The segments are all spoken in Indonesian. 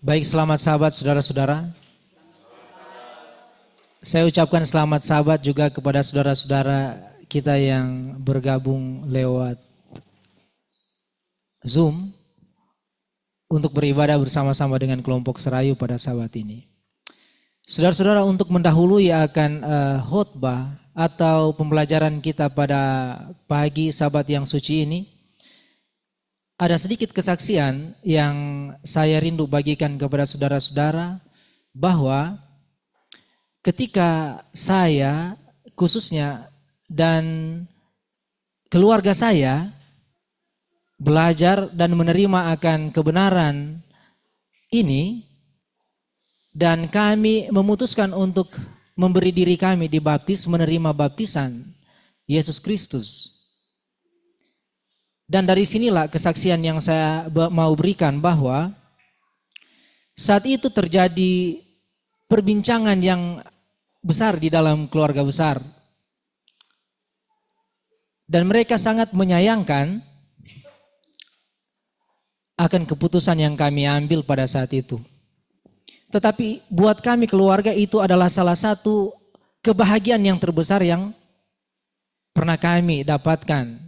Baik, selamat sahabat saudara-saudara. Saya ucapkan selamat sahabat juga kepada saudara-saudara kita yang bergabung lewat Zoom untuk beribadah bersama-sama dengan kelompok Serayu pada sahabat ini. Saudara-saudara, untuk mendahului akan khotbah atau pembelajaran kita pada pagi Sabat yang suci ini, ada sedikit kesaksian yang saya rindu bagikan kepada saudara-saudara bahwa ketika saya khususnya dan keluarga saya belajar dan menerima akan kebenaran ini dan kami memutuskan untuk memberi diri kami dibaptis, menerima baptisan Yesus Kristus. Dan dari sinilah kesaksian yang saya mau berikan bahwa saat itu terjadi perbincangan yang besar di dalam keluarga besar. Dan mereka sangat menyayangkan akan keputusan yang kami ambil pada saat itu. Tetapi buat kami keluarga itu adalah salah satu kebahagiaan yang terbesar yang pernah kami dapatkan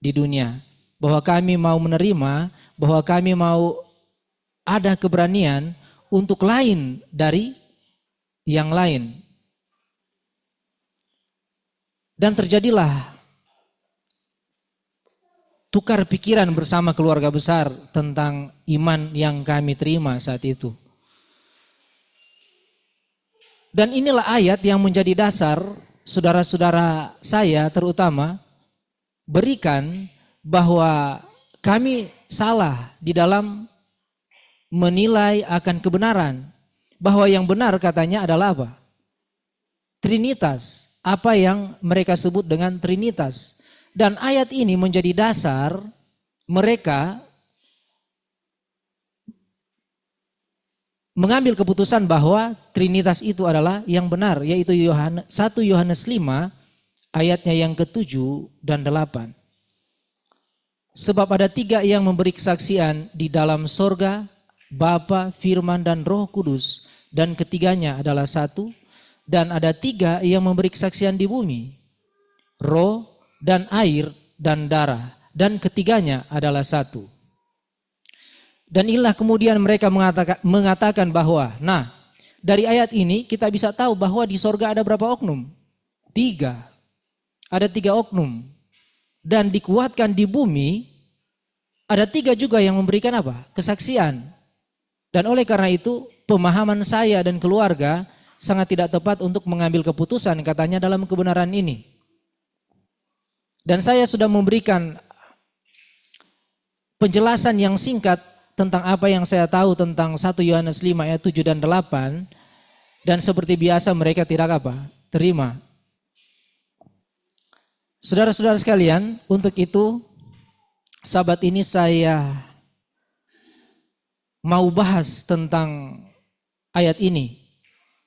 di dunia, bahwa kami mau menerima, bahwa kami mau ada keberanian untuk lain dari yang lain. Dan terjadilah tukar pikiran bersama keluarga besar tentang iman yang kami terima saat itu. Dan inilah ayat yang menjadi dasar saudara-saudara saya terutama berikan bahwa kami salah di dalam menilai akan kebenaran. Bahwa yang benar katanya adalah apa? Trinitas. Apa yang mereka sebut dengan Trinitas. Dan ayat ini menjadi dasar mereka mengambil keputusan bahwa Trinitas itu adalah yang benar. Yaitu 1 Yohanes 5 ayatnya yang ke-7 dan 8. Sebab ada 3 yang memberi kesaksian di dalam sorga, Bapa, Firman, dan Roh Kudus. Dan ketiganya adalah satu. Dan ada 3 yang memberi kesaksian di bumi, roh, dan air, dan darah. Dan ketiganya adalah satu. Dan inilah kemudian mereka mengatakan bahwa, nah dari ayat ini kita bisa tahu bahwa di sorga ada berapa oknum? 3. Ada 3 oknum. Dan dikuatkan di bumi, ada 3 juga yang memberikan apa? Kesaksian. Dan oleh karena itu, pemahaman saya dan keluarga sangat tidak tepat untuk mengambil keputusan katanya dalam kebenaran ini. Dan saya sudah memberikan penjelasan yang singkat tentang apa yang saya tahu tentang 1 Yohanes 5 ayat 7 dan 8. Dan seperti biasa mereka tidak apa? Terima. Saudara-saudara sekalian, untuk itu Sabat ini saya mau bahas tentang ayat ini.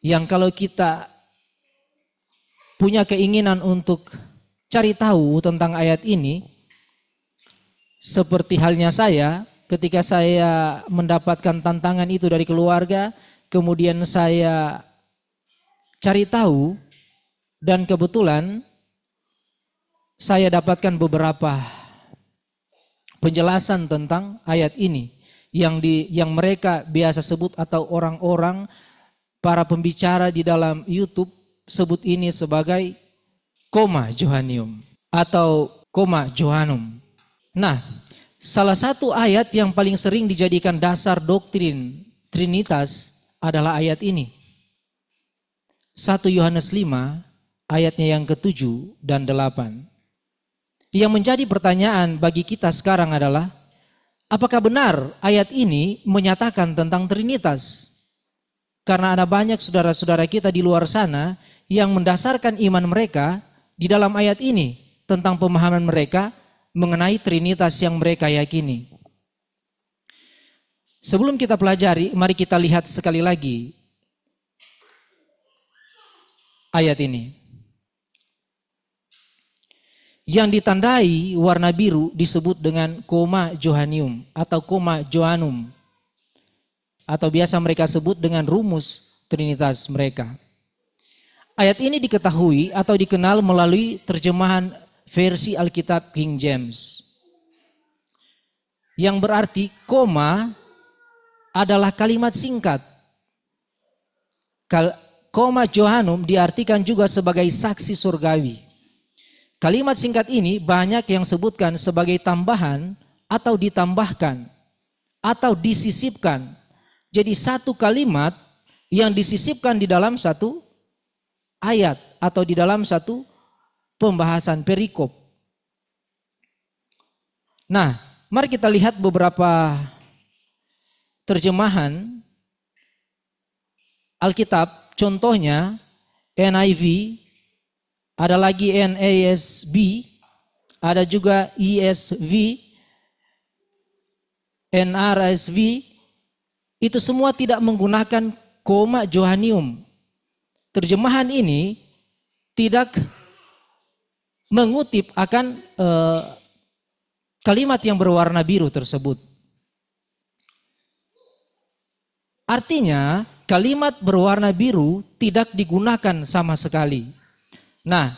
Yang kalau kita punya keinginan untuk cari tahu tentang ayat ini, seperti halnya saya ketika saya mendapatkan tantangan itu dari keluarga, kemudian saya cari tahu dan kebetulan saya dapatkan beberapa penjelasan tentang ayat ini yang mereka biasa sebut atau orang-orang para pembicara di dalam YouTube sebut ini sebagai koma Johanium atau koma Johanum. Nah, salah satu ayat yang paling sering dijadikan dasar doktrin Trinitas adalah ayat ini. 1 Yohanes 5 ayatnya yang ke-7 dan 8. Yang menjadi pertanyaan bagi kita sekarang adalah, apakah benar ayat ini menyatakan tentang Trinitas? Karena ada banyak saudara-saudara kita di luar sana yang mendasarkan iman mereka di dalam ayat ini tentang pemahaman mereka mengenai Trinitas yang mereka yakini. Sebelum kita pelajari, mari kita lihat sekali lagi ayat ini. Yang ditandai warna biru disebut dengan koma Johanium atau koma Johanum. atau biasa mereka sebut dengan rumus Trinitas mereka. Ayat ini diketahui atau dikenal melalui terjemahan versi Alkitab King James. Yang berarti koma adalah kalimat singkat. Koma Johanum diartikan juga sebagai saksi surgawi. Kalimat singkat ini banyak yang sebutkan sebagai tambahan atau ditambahkan atau disisipkan. Jadi satu kalimat yang disisipkan di dalam satu ayat atau di dalam satu pembahasan perikop. Nah, mari kita lihat beberapa terjemahan Alkitab. Contohnya NIV, ada lagi NASB, ada juga ESV, NRSV. Itu semua tidak menggunakan koma Johannium. Terjemahan ini tidak mengutip akan kalimat yang berwarna biru tersebut. Artinya kalimat berwarna biru tidak digunakan sama sekali. Nah,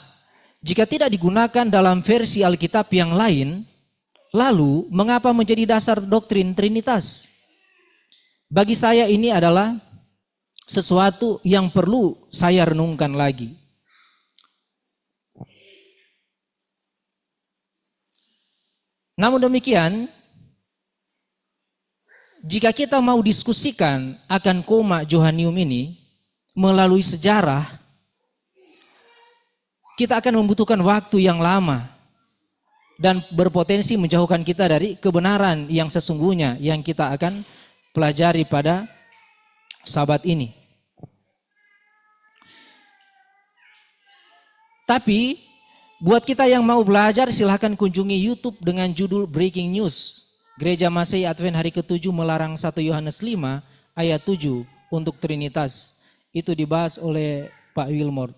jika tidak digunakan dalam versi Alkitab yang lain, lalu mengapa menjadi dasar doktrin Trinitas? Bagi saya ini adalah sesuatu yang perlu saya renungkan lagi. Namun demikian, jika kita mau diskusikan akan koma Johannium ini melalui sejarah, kita akan membutuhkan waktu yang lama dan berpotensi menjauhkan kita dari kebenaran yang sesungguhnya yang kita akan pelajari pada sabat ini. Tapi buat kita yang mau belajar, silahkan kunjungi YouTube dengan judul Breaking News. Gereja Masehi Advent hari ke-7 melarang 1 Yohanes 5 ayat 7 untuk Trinitas. Itu dibahas oleh Pak Wilmore.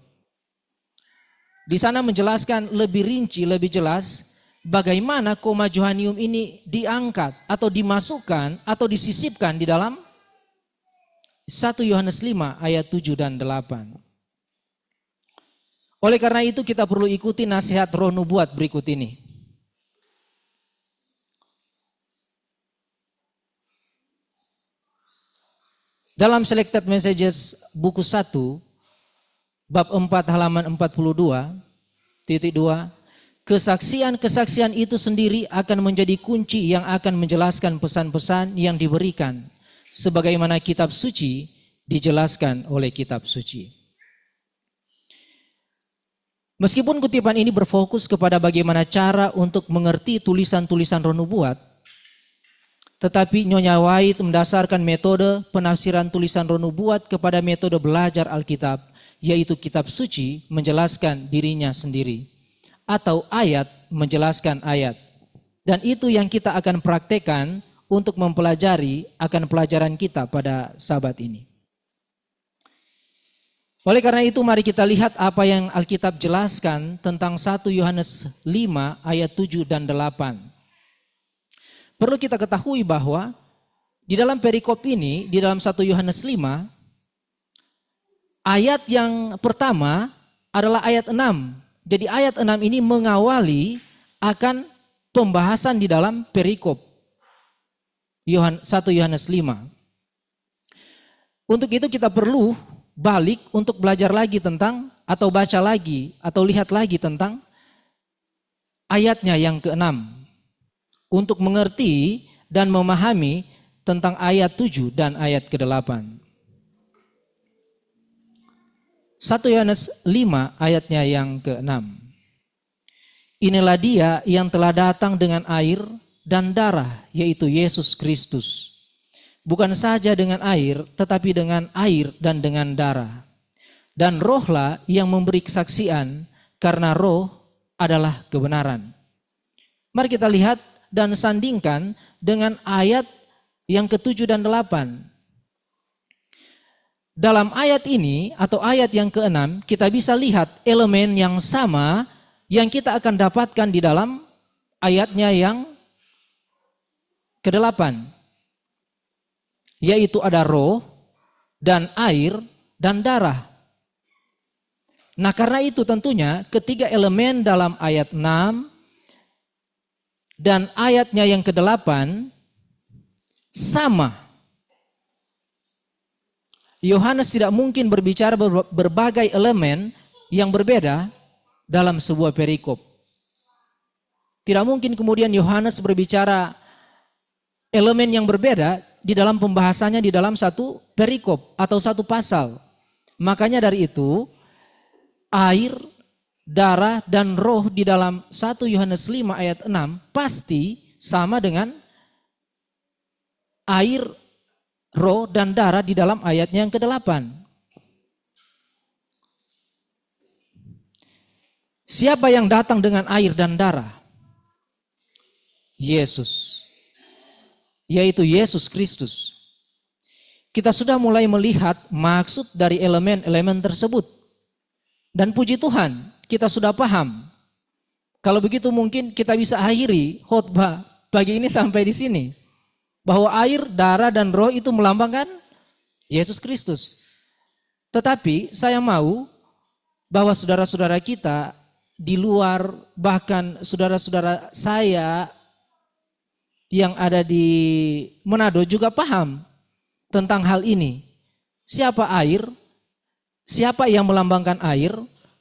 Di sana menjelaskan lebih rinci, lebih jelas bagaimana koma Johannium ini diangkat atau dimasukkan atau disisipkan di dalam 1 Yohanes 5 ayat 7 dan 8. Oleh karena itu kita perlu ikuti nasihat Roh Nubuat berikut ini. Dalam Selected Messages buku 1 bab 4 halaman 42:2, kesaksian-kesaksian itu sendiri akan menjadi kunci yang akan menjelaskan pesan-pesan yang diberikan sebagaimana kitab suci dijelaskan oleh kitab suci. Meskipun kutipan ini berfokus kepada bagaimana cara untuk mengerti tulisan-tulisan Roh Nubuat, tetapi Nyonya White mendasarkan metode penafsiran tulisan Roh Nubuat kepada metode belajar Alkitab, yaitu kitab suci menjelaskan dirinya sendiri atau ayat menjelaskan ayat. Dan itu yang kita akan praktekkan untuk mempelajari akan pelajaran kita pada sabat ini. Oleh karena itu mari kita lihat apa yang Alkitab jelaskan tentang 1 Yohanes 5 ayat 7 dan 8. Perlu kita ketahui bahwa di dalam perikop ini, di dalam 1 Yohanes 5, ayat yang pertama adalah ayat 6. Jadi ayat 6 ini mengawali akan pembahasan di dalam perikop 1 Yohanes 5. Untuk itu kita perlu balik untuk belajar lagi tentang atau baca lagi atau lihat lagi tentang ayatnya yang ke-6 untuk mengerti dan memahami tentang ayat 7 dan ayat ke-8. 1 Yohanes 5 ayatnya yang ke-6. Inilah dia yang telah datang dengan air dan darah, yaitu Yesus Kristus. Bukan saja dengan air, tetapi dengan air dan dengan darah. Dan rohlah yang memberi kesaksian, karena roh adalah kebenaran. Mari kita lihat dan sandingkan dengan ayat yang ke-7 dan 8. Dalam ayat ini atau ayat yang ke-6 kita bisa lihat elemen yang sama yang kita akan dapatkan di dalam ayatnya yang ke-8. yaitu ada roh dan air dan darah. Nah, karena itu tentunya ketiga elemen dalam ayat 6 dan ayatnya yang ke-8 sama. Yohanes tidak mungkin berbicara berbagai elemen yang berbeda dalam sebuah perikop. Tidak mungkin kemudian Yohanes berbicara elemen yang berbeda di dalam pembahasannya di dalam satu perikop atau satu pasal. Makanya dari itu air, darah, dan roh di dalam 1 Yohanes 5 ayat 6 pasti sama dengan air, roh, dan darah di dalam ayatnya yang ke-8. Siapa yang datang dengan air dan darah? Yesus, yaitu Yesus Kristus. Kita sudah mulai melihat maksud dari elemen-elemen tersebut. Dan puji Tuhan, kita sudah paham. Kalau begitu mungkin kita bisa akhiri khotbah pagi ini sampai di sini. Bahwa air, darah, dan roh itu melambangkan Yesus Kristus. Tetapi saya mau bahwa saudara-saudara kita di luar, bahkan saudara-saudara saya yang ada di Manado juga paham tentang hal ini. Siapa air? Siapa yang melambangkan air,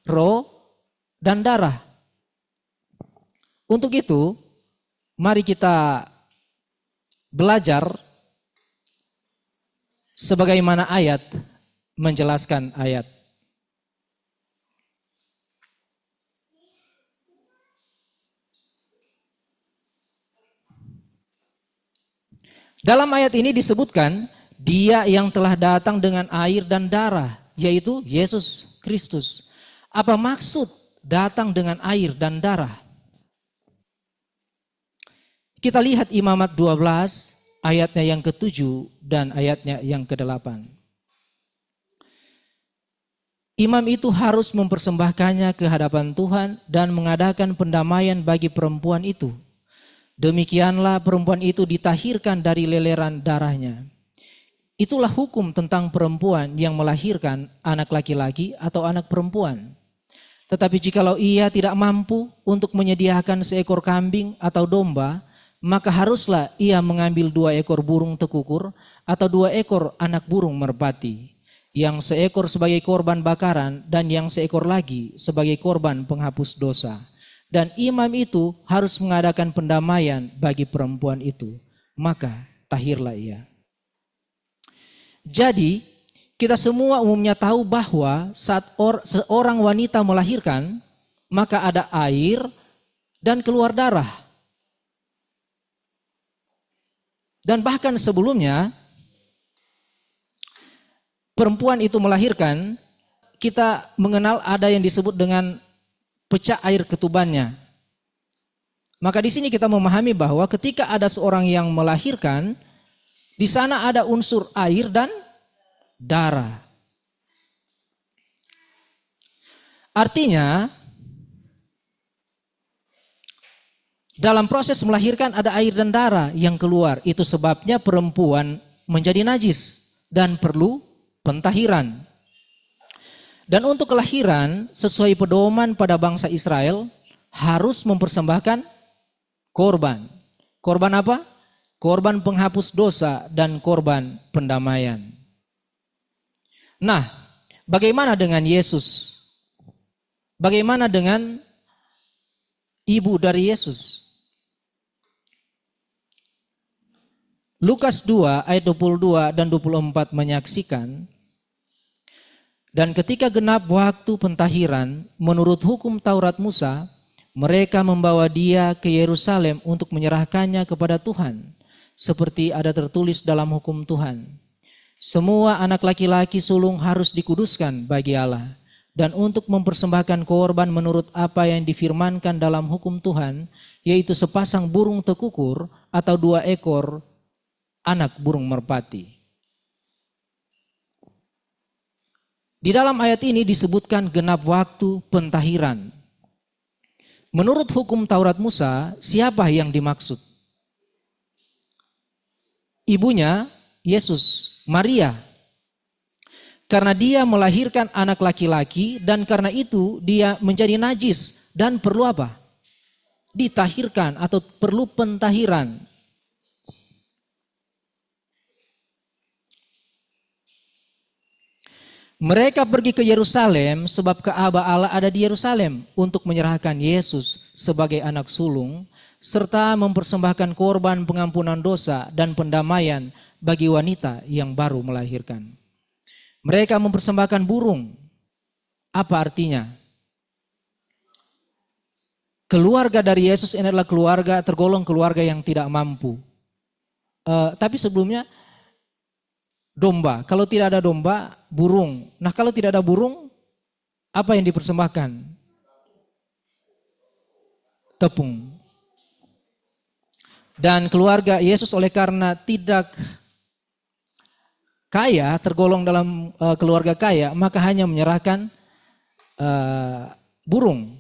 roh, dan darah? Untuk itu, mari kita belajar sebagaimana ayat menjelaskan ayat. Dalam ayat ini disebutkan dia yang telah datang dengan air dan darah, yaitu Yesus Kristus. Apa maksud datang dengan air dan darah? Kita lihat Imamat 12 ayatnya yang ke-7 dan ayatnya yang ke-8. Imam itu harus mempersembahkannya ke hadapan Tuhan dan mengadakan pendamaian bagi perempuan itu. Demikianlah perempuan itu ditahirkan dari leleran darahnya. Itulah hukum tentang perempuan yang melahirkan anak laki-laki atau anak perempuan. Tetapi jikalau ia tidak mampu untuk menyediakan seekor kambing atau domba, maka haruslah ia mengambil 2 ekor burung tekukur atau 2 ekor anak burung merpati, yang seekor sebagai korban bakaran dan yang seekor lagi sebagai korban penghapus dosa. Dan imam itu harus mengadakan pendamaian bagi perempuan itu, maka tahirlah ia. Jadi kita semua umumnya tahu bahwa saat seorang wanita melahirkan, maka ada air dan keluar darah. Dan bahkan sebelumnya perempuan itu melahirkan, kita mengenal ada yang disebut dengan pecah air ketubannya. Maka di sini kita memahami bahwa ketika ada seorang yang melahirkan, di sana ada unsur air dan darah. Artinya, dalam proses melahirkan ada air dan darah yang keluar. Itu sebabnya perempuan menjadi najis dan perlu pentahiran. Dan untuk kelahiran sesuai pedoman pada bangsa Israel harus mempersembahkan korban. Korban apa? Korban penghapus dosa dan korban pendamaian. Nah, bagaimana dengan Yesus? Bagaimana dengan ibu dari Yesus? Lukas 2 ayat 22 dan 24 menyaksikan, dan ketika genap waktu pentahiran menurut hukum Taurat Musa, mereka membawa dia ke Yerusalem untuk menyerahkannya kepada Tuhan, seperti ada tertulis dalam hukum Tuhan. Semua anak laki-laki sulung harus dikuduskan bagi Allah, dan untuk mempersembahkan korban menurut apa yang difirmankan dalam hukum Tuhan, yaitu sepasang burung tekukur atau 2 ekor anak burung merpati. Di dalam ayat ini disebutkan genap waktu pentahiran. Menurut hukum Taurat Musa, siapa yang dimaksud? Ibunya Yesus, Maria. Karena dia melahirkan anak laki-laki dan karena itu dia menjadi najis dan perlu apa? Ditahirkan atau perlu pentahiran. Mereka pergi ke Yerusalem sebab Ka'bah Allah ada di Yerusalem untuk menyerahkan Yesus sebagai anak sulung serta mempersembahkan korban pengampunan dosa dan pendamaian bagi wanita yang baru melahirkan. Mereka mempersembahkan burung. Apa artinya? Keluarga dari Yesus ini adalah keluarga, tergolong keluarga yang tidak mampu. Tapi sebelumnya domba. Kalau tidak ada domba, burung. Nah, kalau tidak ada burung, apa yang dipersembahkan? Tepung. Dan keluarga Yesus oleh karena tidak kaya, tergolong dalam keluarga kaya, maka hanya menyerahkan burung.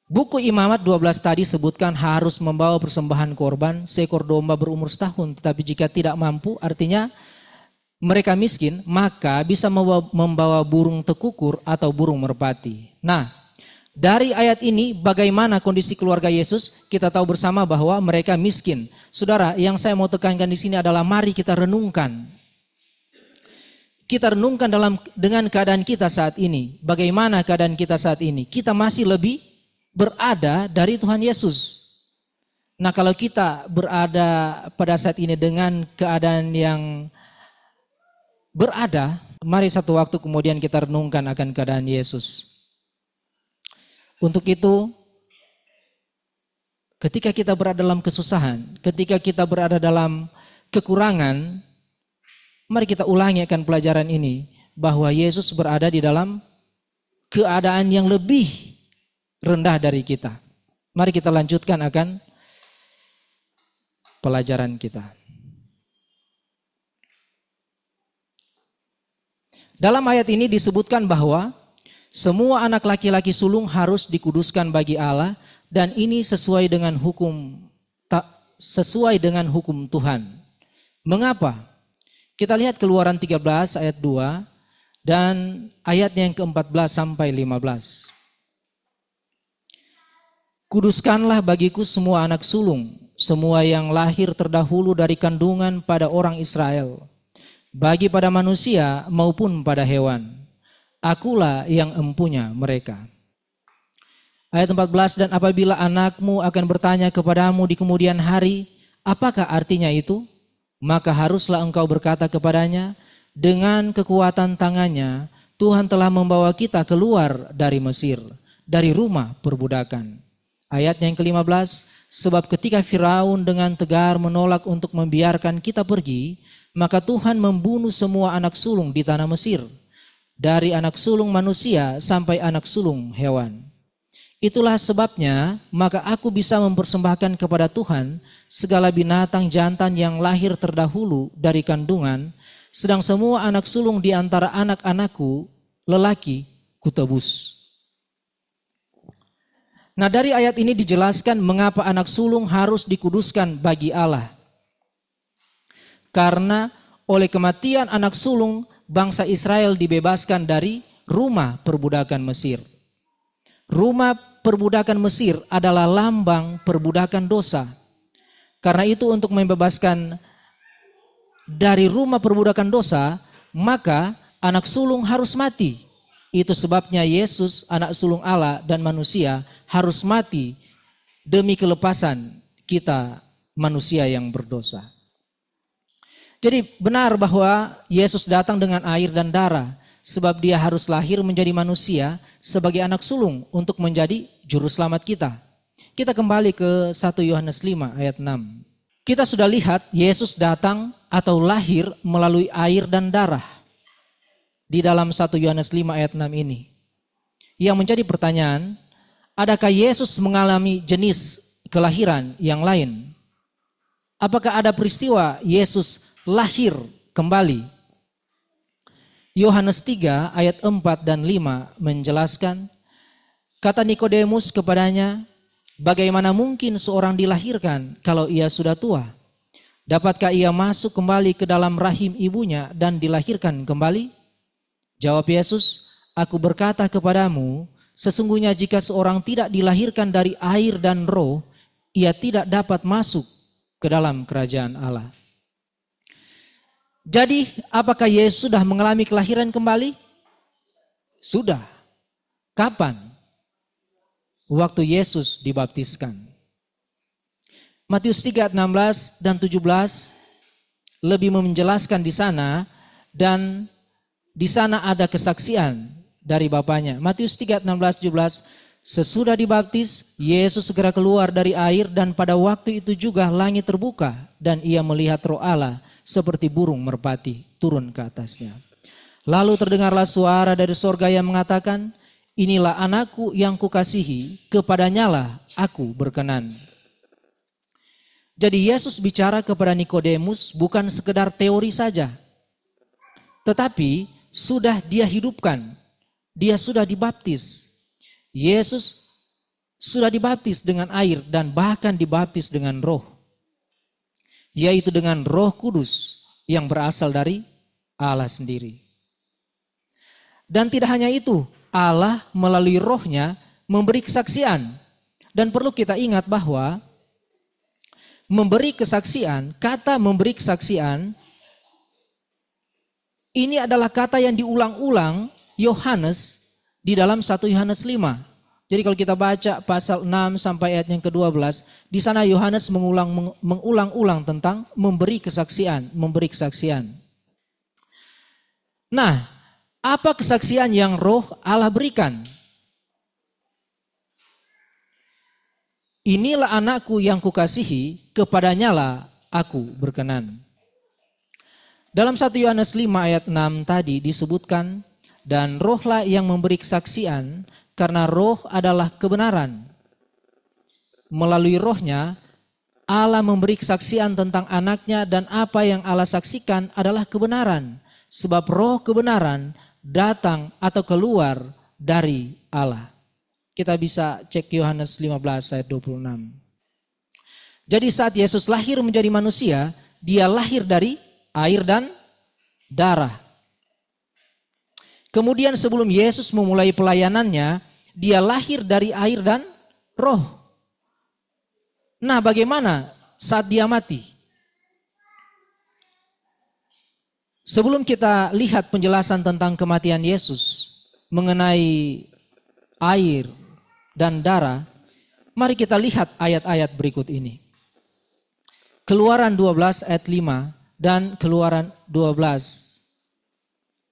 Buku Imamat 12 tadi sebutkan harus membawa persembahan korban seekor domba berumur setahun. Tetapi jika tidak mampu, artinya mereka miskin, maka bisa membawa burung tekukur atau burung merpati. Nah, dari ayat ini bagaimana kondisi keluarga Yesus? Kita tahu bersama bahwa mereka miskin. Saudara, yang saya mau tekankan di sini adalah mari kita renungkan. Kita renungkan dengan keadaan kita saat ini. Bagaimana keadaan kita saat ini? Kita masih lebih berada dari Tuhan Yesus. Nah, kalau kita berada pada saat ini dengan keadaan yang berada, mari satu waktu kemudian kita renungkan akan keadaan Yesus. Untuk itu, ketika kita berada dalam kesusahan, ketika kita berada dalam kekurangan, mari kita ulangi akan pelajaran ini, bahwa Yesus berada di dalam keadaan yang lebih rendah dari kita. Mari kita lanjutkan akan pelajaran kita. Dalam ayat ini disebutkan bahwa semua anak laki-laki sulung harus dikuduskan bagi Allah dan ini sesuai dengan hukum Tuhan. Mengapa? Kita lihat Keluaran 13 ayat 2 dan ayatnya yang ke-14 sampai 15. Kuduskanlah bagiku semua anak sulung, semua yang lahir terdahulu dari kandungan pada orang Israel, bagi pada manusia maupun pada hewan. Akulah yang empunya mereka. Ayat 14, dan apabila anakmu akan bertanya kepadamu di kemudian hari, apakah artinya itu? Maka haruslah engkau berkata kepadanya, dengan kekuatan tangannya, Tuhan telah membawa kita keluar dari Mesir, dari rumah perbudakan. Ayat yang ke-15, sebab ketika Firaun dengan tegar menolak untuk membiarkan kita pergi, maka Tuhan membunuh semua anak sulung di tanah Mesir, dari anak sulung manusia sampai anak sulung hewan. Itulah sebabnya, maka aku bisa mempersembahkan kepada Tuhan segala binatang jantan yang lahir terdahulu dari kandungan, sedang semua anak sulung di antara anak-anakku lelaki kutebus. Nah, dari ayat ini dijelaskan mengapa anak sulung harus dikuduskan bagi Allah. Karena oleh kematian anak sulung, bangsa Israel dibebaskan dari rumah perbudakan Mesir. Rumah perbudakan Mesir adalah lambang perbudakan dosa. Karena itu untuk membebaskan dari rumah perbudakan dosa, maka anak sulung harus mati. Itu sebabnya Yesus, anak sulung Allah dan manusia, harus mati demi kelepasan kita manusia yang berdosa. Jadi benar bahwa Yesus datang dengan air dan darah, sebab dia harus lahir menjadi manusia sebagai anak sulung untuk menjadi juru selamat kita. Kita kembali ke 1 Yohanes 5 ayat 6. Kita sudah lihat Yesus datang atau lahir melalui air dan darah. Di dalam 1 Yohanes 5 ayat 6 ini. Yang menjadi pertanyaan, adakah Yesus mengalami jenis kelahiran yang lain? Apakah ada peristiwa Yesus lahir kembali? Yohanes 3 ayat 4 dan 5 menjelaskan, kata Nikodemus kepadanya, Bagaimana mungkin seorang dilahirkan kalau ia sudah tua? Dapatkah ia masuk kembali ke dalam rahim ibunya dan dilahirkan kembali? Jawab Yesus, aku berkata kepadamu, sesungguhnya jika seorang tidak dilahirkan dari air dan roh, ia tidak dapat masuk ke dalam kerajaan Allah. Jadi, apakah Yesus sudah mengalami kelahiran kembali? Sudah. Kapan? Waktu Yesus dibaptiskan. Matius 3:16 dan 17 lebih menjelaskan di sana, dan di sana ada kesaksian dari Bapaknya. Matius 3:16-17, sesudah dibaptis, Yesus segera keluar dari air dan pada waktu itu juga langit terbuka dan ia melihat Roh Allah seperti burung merpati turun ke atasnya. Lalu terdengarlah suara dari sorga yang mengatakan, inilah anakku yang kukasihi, kepadanyalah aku berkenan. Jadi Yesus bicara kepada Nikodemus bukan sekedar teori saja, tetapi sudah dia hidupkan, dia sudah dibaptis. Yesus sudah dibaptis dengan air dan bahkan dibaptis dengan roh, yaitu dengan Roh Kudus yang berasal dari Allah sendiri. Dan tidak hanya itu, Allah melalui rohnya memberi kesaksian. Dan perlu kita ingat bahwa memberi kesaksian, kata memberi kesaksian, ini adalah kata yang diulang-ulang Yohanes di dalam 1 Yohanes 5. Jadi kalau kita baca pasal 6 sampai ayat yang ke-12, di sana Yohanes mengulang-ulang tentang memberi kesaksian, Nah, apa kesaksian yang roh Allah berikan? Inilah anakku yang kukasihi, kepadanyalah aku berkenan. Dalam 1 Yohanes 5 ayat 6 tadi disebutkan, dan rohlah yang memberi kesaksian, karena roh adalah kebenaran. Melalui rohnya, Allah memberi kesaksian tentang anaknya dan apa yang Allah saksikan adalah kebenaran. Sebab roh kebenaran datang atau keluar dari Allah. Kita bisa cek Yohanes 15 ayat 26. Jadi saat Yesus lahir menjadi manusia, dia lahir dari air dan darah. Kemudian sebelum Yesus memulai pelayanannya, dia lahir dari air dan roh. Nah, bagaimana saat dia mati? Sebelum kita lihat penjelasan tentang kematian Yesus mengenai air dan darah, mari kita lihat ayat-ayat berikut ini. Keluaran 12 ayat 5 dan Keluaran 12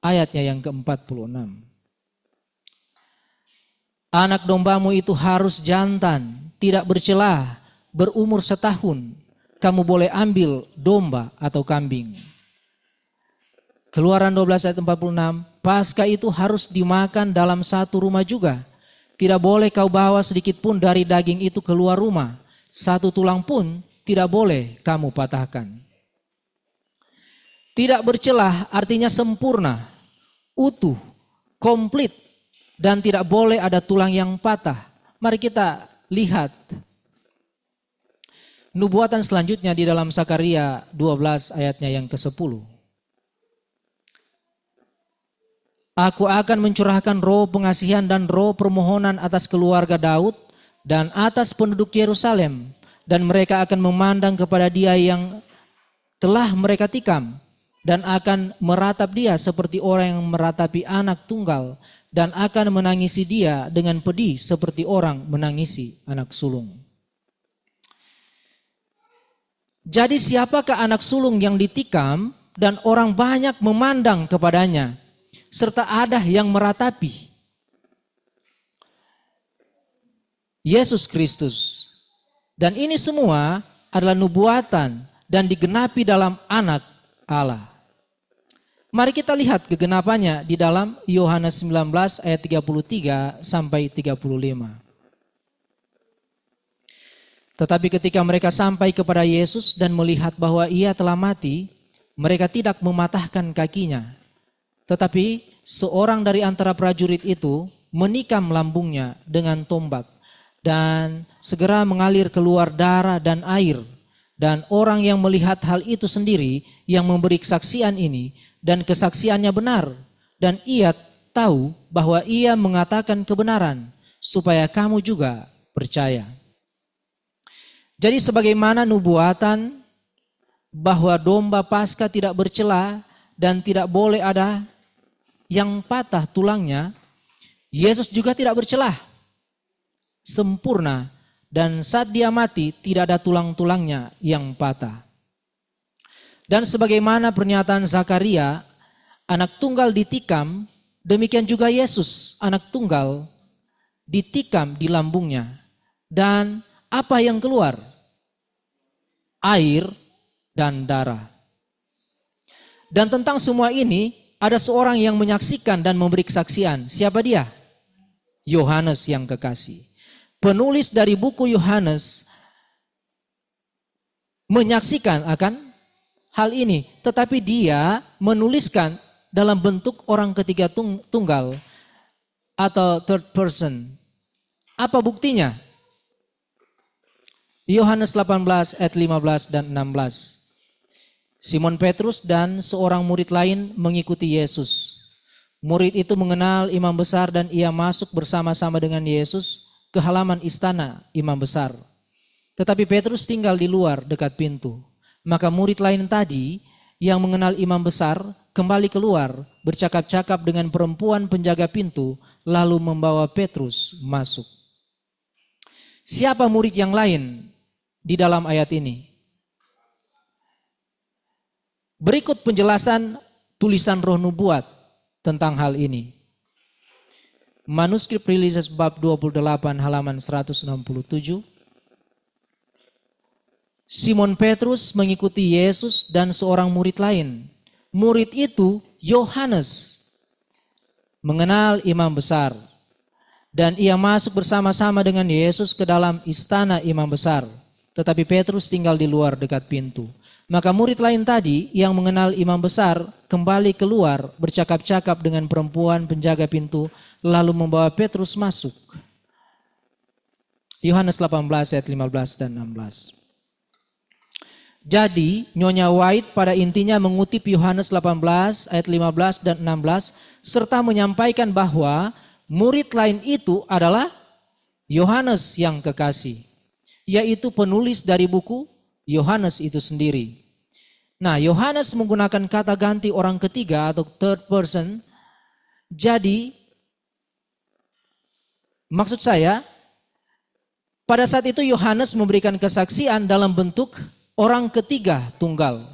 ayatnya yang ke-46. Anak dombamu itu harus jantan, tidak bercelah, berumur setahun. Kamu boleh ambil domba atau kambing. Keluaran 12 ayat 46, Paskah itu harus dimakan dalam satu rumah juga. Tidak boleh kau bawa sedikit pun dari daging itu keluar rumah. Satu tulang pun tidak boleh kamu patahkan. Tidak bercelah artinya sempurna, utuh, komplit, dan tidak boleh ada tulang yang patah. Mari kita lihat nubuatan selanjutnya di dalam Zakaria 12 ayatnya yang ke-10. Aku akan mencurahkan roh pengasihan dan roh permohonan atas keluarga Daud dan atas penduduk Yerusalem. Dan mereka akan memandang kepada dia yang telah mereka tikam. Dan akan meratap dia seperti orang yang meratapi anak tunggal. Dan akan menangisi dia dengan pedih seperti orang menangisi anak sulung. Jadi siapakah anak sulung yang ditikam dan orang banyak memandang kepadanya? Serta ada yang meratapi. Yesus Kristus. Dan ini semua adalah nubuatan dan digenapi dalam anak Allah. Mari kita lihat kegenapannya di dalam Yohanes 19 ayat 33 sampai 35. Tetapi ketika mereka sampai kepada Yesus dan melihat bahwa ia telah mati, mereka tidak mematahkan kakinya. Tetapi seorang dari antara prajurit itu menikam lambungnya dengan tombak dan segera mengalir keluar darah dan air. Dan orang yang melihat hal itu sendiri yang memberi kesaksian ini, dan kesaksiannya benar, dan ia tahu bahwa ia mengatakan kebenaran, supaya kamu juga percaya. Jadi sebagaimana nubuatan bahwa domba Paskah tidak bercela dan tidak boleh ada yang patah tulangnya, Yesus juga tidak bercelah, sempurna, dan saat dia mati tidak ada tulang-tulangnya yang patah. Dan sebagaimana pernyataan Zakaria, anak tunggal ditikam, demikian juga Yesus, anak tunggal, ditikam di lambungnya. Dan apa yang keluar? Air dan darah. Dan tentang semua ini, ada seorang yang menyaksikan dan memberi kesaksian. Siapa dia? Yohanes yang kekasih. Penulis dari buku Yohanes menyaksikan akan hal ini, tetapi dia menuliskan dalam bentuk orang ketiga tunggal atau third person. Apa buktinya? Yohanes 18 ayat 15 dan 16. Simon Petrus dan seorang murid lain mengikuti Yesus. Murid itu mengenal imam besar dan ia masuk bersama-sama dengan Yesus ke halaman istana imam besar. Tetapi Petrus tinggal di luar dekat pintu. Maka murid lain tadi yang mengenal imam besar kembali keluar bercakap-cakap dengan perempuan penjaga pintu lalu membawa Petrus masuk. Siapa murid yang lain di dalam ayat ini? Berikut penjelasan tulisan Roh Nubuat tentang hal ini. Manuskrip Releases bab 28 halaman 167. Simon Petrus mengikuti Yesus dan seorang murid lain. Murid itu Yohanes, mengenal imam besar. Dan ia masuk bersama-sama dengan Yesus ke dalam istana imam besar. Tetapi Petrus tinggal di luar dekat pintu. Maka murid lain tadi yang mengenal imam besar kembali keluar bercakap-cakap dengan perempuan penjaga pintu lalu membawa Petrus masuk. Yohanes 18 ayat 15 dan 16. Jadi Nyonya White pada intinya mengutip Yohanes 18 ayat 15 dan 16 serta menyampaikan bahwa murid lain itu adalah Yohanes yang kekasih, yaitu penulis dari buku Yohanes itu sendiri. Nah, Yohanes menggunakan kata ganti orang ketiga atau third person. Jadi, maksud saya, pada saat itu Yohanes memberikan kesaksian dalam bentuk orang ketiga tunggal.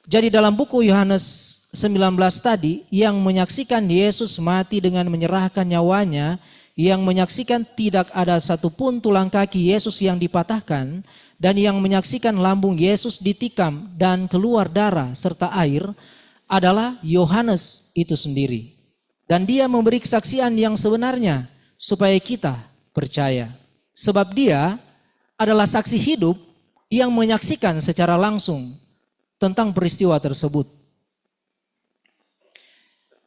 Jadi dalam buku Yohanes 19 tadi, yang menyaksikan Yesus mati dengan menyerahkan nyawanya, yang menyaksikan tidak ada satupun tulang kaki Yesus yang dipatahkan, dan yang menyaksikan lambung Yesus ditikam dan keluar darah serta air adalah Yohanes itu sendiri. Dan dia memberi kesaksian yang sebenarnya supaya kita percaya. Sebab dia adalah saksi hidup yang menyaksikan secara langsung tentang peristiwa tersebut.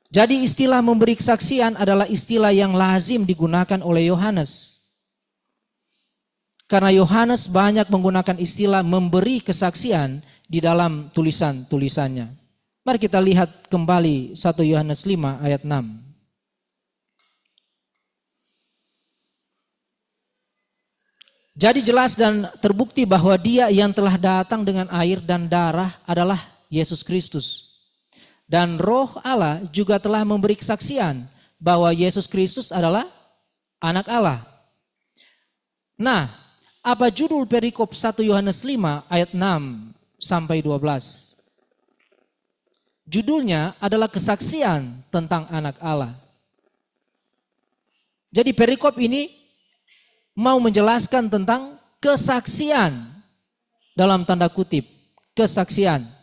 Jadi istilah memberi kesaksian adalah istilah yang lazim digunakan oleh Yohanes. Karena Yohanes banyak menggunakan istilah memberi kesaksian di dalam tulisan-tulisannya. Mari kita lihat kembali 1 Yohanes 5 ayat 6. Jadi jelas dan terbukti bahwa dia yang telah datang dengan air dan darah adalah Yesus Kristus. Dan Roh Allah juga telah memberi kesaksian bahwa Yesus Kristus adalah anak Allah. Nah, apa judul perikop 1 Yohanes 5 ayat 6 sampai 12? Judulnya adalah kesaksian tentang anak Allah. Jadi perikop ini mau menjelaskan tentang kesaksian, dalam tanda kutip, kesaksian.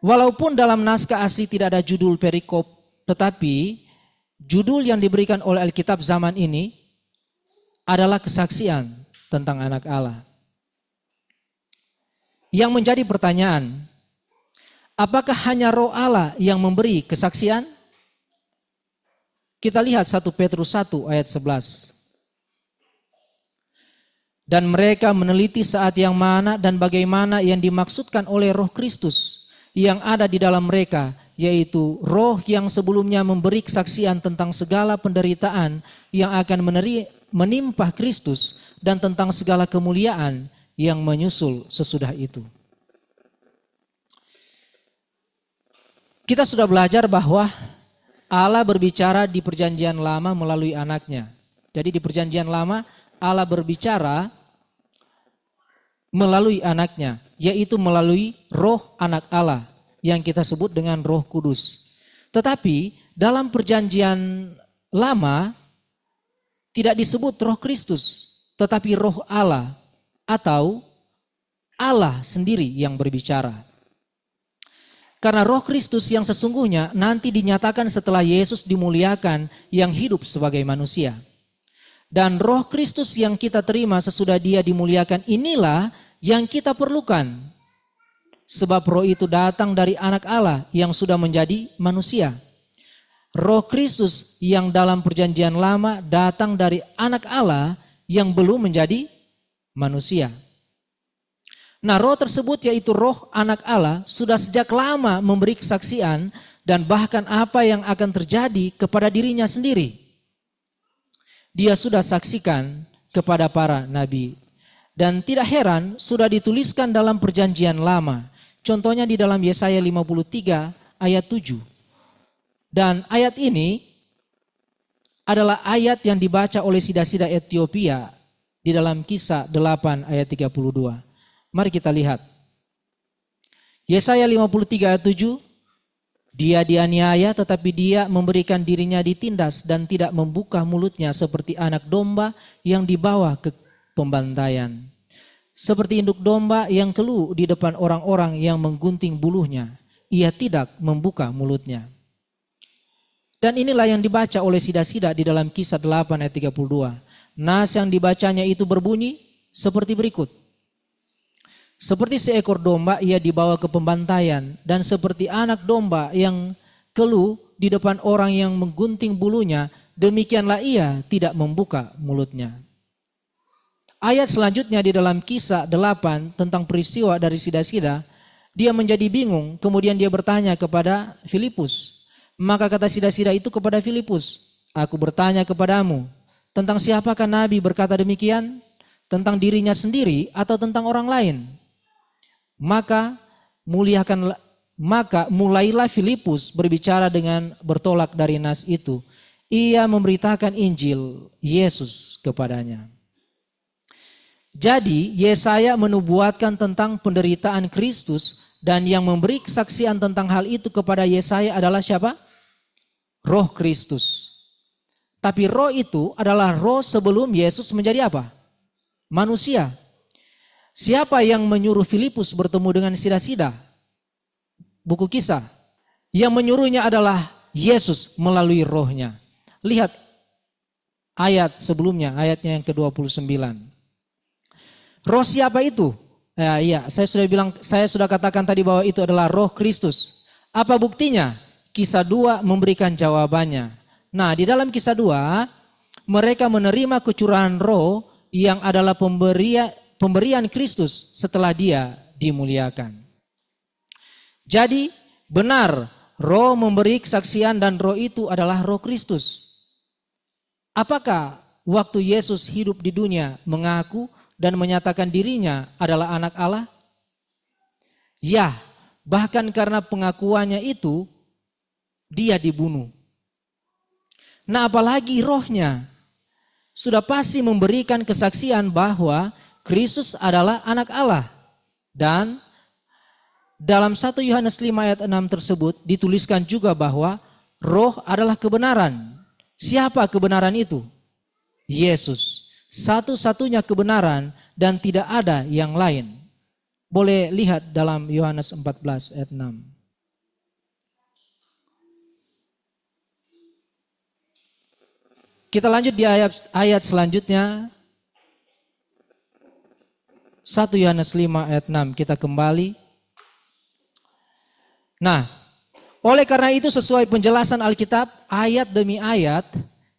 Walaupun dalam naskah asli tidak ada judul perikop, tetapi judul yang diberikan oleh Alkitab zaman ini adalah kesaksian tentang anak Allah. Yang menjadi pertanyaan, apakah hanya Roh Allah yang memberi kesaksian? Kita lihat 1 Petrus 1 ayat 11. Dan mereka meneliti saat yang mana dan bagaimana yang dimaksudkan oleh Roh Kristus yang ada di dalam mereka, yaitu roh yang sebelumnya memberi kesaksian tentang segala penderitaan yang akan menimpa Kristus dan tentang segala kemuliaan yang menyusul sesudah itu. Kita sudah belajar bahwa Allah berbicara di perjanjian lama melalui anaknya. Jadi di perjanjian lama Allah berbicara melalui anaknya, yaitu melalui roh anak Allah yang kita sebut dengan Roh Kudus. Tetapi dalam perjanjian lama tidak disebut Roh Kristus, tetapi Roh Allah atau Allah sendiri yang berbicara. Karena Roh Kristus yang sesungguhnya nanti dinyatakan setelah Yesus dimuliakan yang hidup sebagai manusia. Dan Roh Kristus yang kita terima sesudah Dia dimuliakan inilah yang kita perlukan. Sebab roh itu datang dari anak Allah yang sudah menjadi manusia. Roh Kristus yang dalam perjanjian lama datang dari anak Allah yang belum menjadi manusia. Nah, roh tersebut yaitu roh anak Allah sudah sejak lama memberi kesaksian dan bahkan apa yang akan terjadi kepada dirinya sendiri. Dia sudah saksikan kepada para nabi. Dan tidak heran sudah dituliskan dalam perjanjian lama. Contohnya di dalam Yesaya 53 ayat 7. Dan ayat ini adalah ayat yang dibaca oleh sida-sida Ethiopia di dalam Kisah 8 ayat 32. Mari kita lihat. Yesaya 53 ayat 7. Dia dianiaya tetapi dia memberikan dirinya ditindas dan tidak membuka mulutnya seperti anak domba yang dibawa ke pembantaian. Seperti induk domba yang keluh di depan orang-orang yang menggunting bulunya. Ia tidak membuka mulutnya. Dan inilah yang dibaca oleh sida-sida di dalam Kisah 8 ayat 32. Nas yang dibacanya itu berbunyi seperti berikut. Seperti seekor domba ia dibawa ke pembantaian dan seperti anak domba yang keluh di depan orang yang menggunting bulunya, demikianlah ia tidak membuka mulutnya. Ayat selanjutnya di dalam Kisah 8 tentang peristiwa dari sida-sida, dia menjadi bingung, kemudian dia bertanya kepada Filipus. Maka kata sida-sida itu kepada Filipus, aku bertanya kepadamu, tentang siapakah Nabi berkata demikian? Tentang dirinya sendiri atau tentang orang lain? Maka mulailah Filipus berbicara dengan bertolak dari nas itu. Ia memberitakan Injil Yesus kepadanya. Jadi Yesaya menubuatkan tentang penderitaan Kristus dan yang memberi kesaksian tentang hal itu kepada Yesaya adalah siapa? Roh Kristus. Tapi roh itu adalah roh sebelum Yesus menjadi apa? Manusia. Siapa yang menyuruh Filipus bertemu dengan sida-sida? Buku Kisah. Yang menyuruhnya adalah Yesus melalui rohnya. Lihat ayat sebelumnya, ayatnya yang ke-29. Roh siapa itu? Saya sudah katakan tadi bahwa itu adalah roh Kristus. Apa buktinya? Kisah 2 memberikan jawabannya. Nah, di dalam Kisah 2, mereka menerima kecurahan roh yang adalah pemberian Kristus setelah dia dimuliakan. Jadi benar roh memberi kesaksian dan roh itu adalah roh Kristus. Apakah waktu Yesus hidup di dunia mengaku dan menyatakan dirinya adalah anak Allah? Ya, bahkan karena pengakuannya itu dia dibunuh. Nah, apalagi rohnya sudah pasti memberikan kesaksian bahwa Kristus adalah anak Allah. Dan dalam 1 Yohanes 5 ayat 6 tersebut dituliskan juga bahwa roh adalah kebenaran. Siapa kebenaran itu? Yesus. Satu-satunya kebenaran dan tidak ada yang lain. Boleh lihat dalam Yohanes 14 ayat 6. Kita lanjut di ayat selanjutnya. 1 Yohanes 5 ayat 6 kita kembali. Nah, Oleh karena itu sesuai penjelasan Alkitab, ayat demi ayat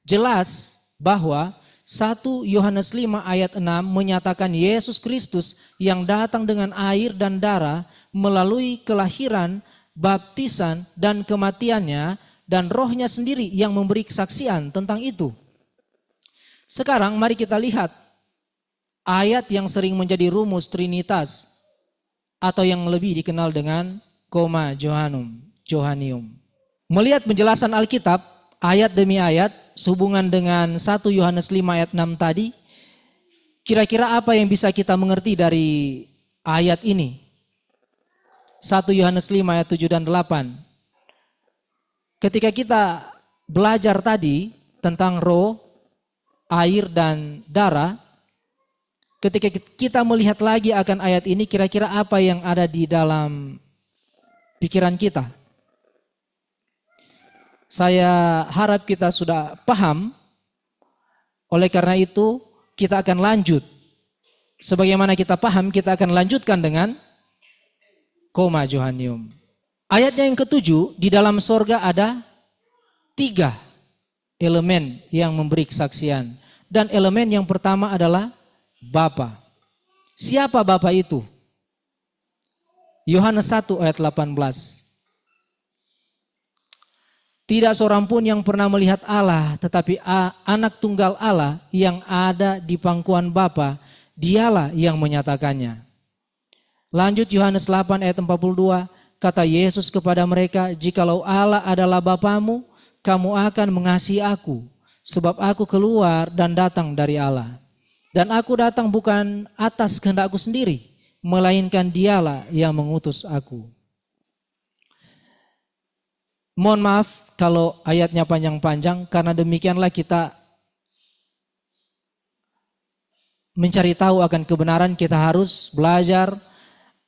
jelas bahwa 1 Yohanes 5 ayat 6 menyatakan Yesus Kristus yang datang dengan air dan darah melalui kelahiran, baptisan, dan kematiannya, dan Rohnya sendiri yang memberi kesaksian tentang itu. Sekarang mari kita lihat ayat yang sering menjadi rumus Trinitas atau yang lebih dikenal dengan koma Johanium. Melihat penjelasan Alkitab ayat demi ayat sehubungan dengan 1 Yohanes 5 ayat 6 tadi, kira-kira apa yang bisa kita mengerti dari ayat ini? 1 Yohanes 5 ayat 7 dan 8. Ketika kita belajar tadi tentang roh, air dan darah, ketika kita melihat lagi akan ayat ini, kira-kira apa yang ada di dalam pikiran kita? Saya harap kita sudah paham. Oleh karena itu kita akan lanjut. Sebagaimana kita paham, kita akan lanjutkan dengan koma Johanium. Ayatnya yang ketujuh, di dalam sorga ada 3 elemen yang memberi kesaksian. Dan elemen yang pertama adalah Bapa. Siapa Bapa itu? Yohanes 1 ayat 18. Tidak seorang pun yang pernah melihat Allah, tetapi anak tunggal Allah yang ada di pangkuan Bapa, dialah yang menyatakannya. Lanjut Yohanes 8 ayat 42, kata Yesus kepada mereka, jikalau Allah adalah Bapamu, kamu akan mengasihi aku, sebab aku keluar dan datang dari Allah. Dan aku datang bukan atas kehendakku sendiri, melainkan dialah yang mengutus aku. Mohon maaf kalau ayatnya panjang-panjang, karena demikianlah kita mencari tahu akan kebenaran, kita harus belajar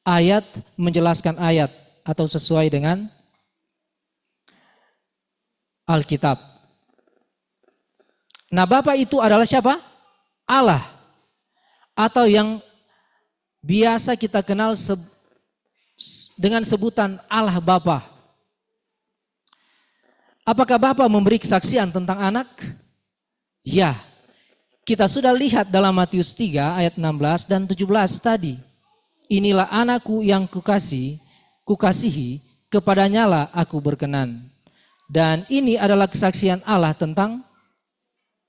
ayat menjelaskan ayat atau sesuai dengan Alkitab. Nah, Bapa itu adalah siapa? Allah. Atau yang biasa kita kenal dengan sebutan Allah Bapa. Apakah Bapa memberi kesaksian tentang anak? Ya. Kita sudah lihat dalam Matius 3 ayat 16 dan 17 tadi. Inilah anakku yang kukasihi, kepadanyalah aku berkenan. Dan ini adalah kesaksian Allah tentang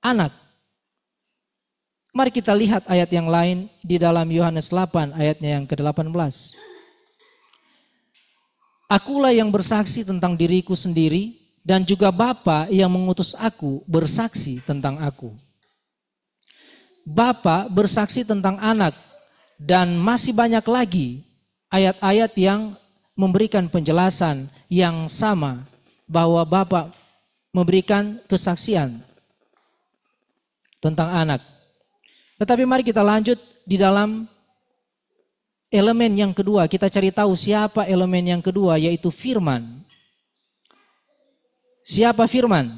anak. Mari kita lihat ayat yang lain di dalam Yohanes 8 ayatnya yang ke-18. Akulah yang bersaksi tentang diriku sendiri dan juga Bapa yang mengutus aku bersaksi tentang aku. Bapa bersaksi tentang anak dan masih banyak lagi ayat-ayat yang memberikan penjelasan yang sama bahwa Bapa memberikan kesaksian tentang anak. Tetapi mari kita lanjut di dalam elemen yang kedua. Kita cari tahu siapa elemen yang kedua, yaitu firman. Siapa firman?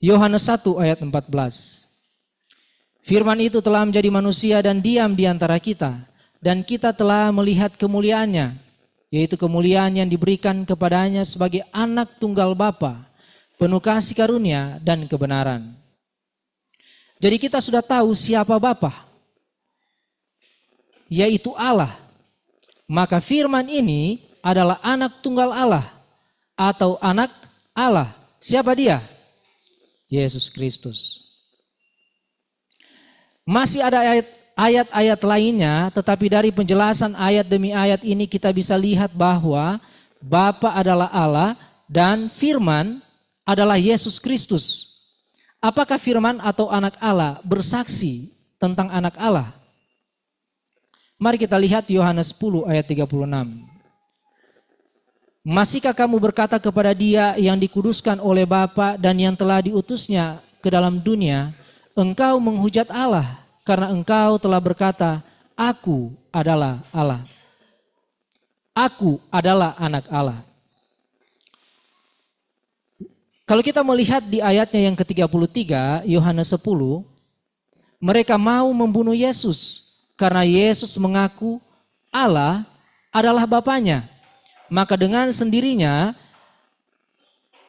Yohanes 1 ayat 14. Firman itu telah menjadi manusia dan diam di antara kita. Dan kita telah melihat kemuliaannya, yaitu kemuliaan yang diberikan kepadanya sebagai anak tunggal Bapa, penuh kasih karunia dan kebenaran. Jadi kita sudah tahu siapa Bapa, yaitu Allah. Maka firman ini adalah anak tunggal Allah atau anak Allah. Siapa dia? Yesus Kristus. Masih ada ayat-ayat lainnya, tetapi dari penjelasan ayat demi ayat ini kita bisa lihat bahwa Bapa adalah Allah dan firman adalah Yesus Kristus. Apakah firman atau anak Allah bersaksi tentang anak Allah? Mari kita lihat Yohanes 10 ayat 36. Masihkah kamu berkata kepada dia yang dikuduskan oleh Bapa dan yang telah diutusnya ke dalam dunia, engkau menghujat Allah karena engkau telah berkata, aku adalah Allah. Aku adalah anak Allah. Kalau kita melihat di ayatnya yang ke-33, Yohanes 10, mereka mau membunuh Yesus karena Yesus mengaku Allah adalah Bapanya. maka dengan sendirinya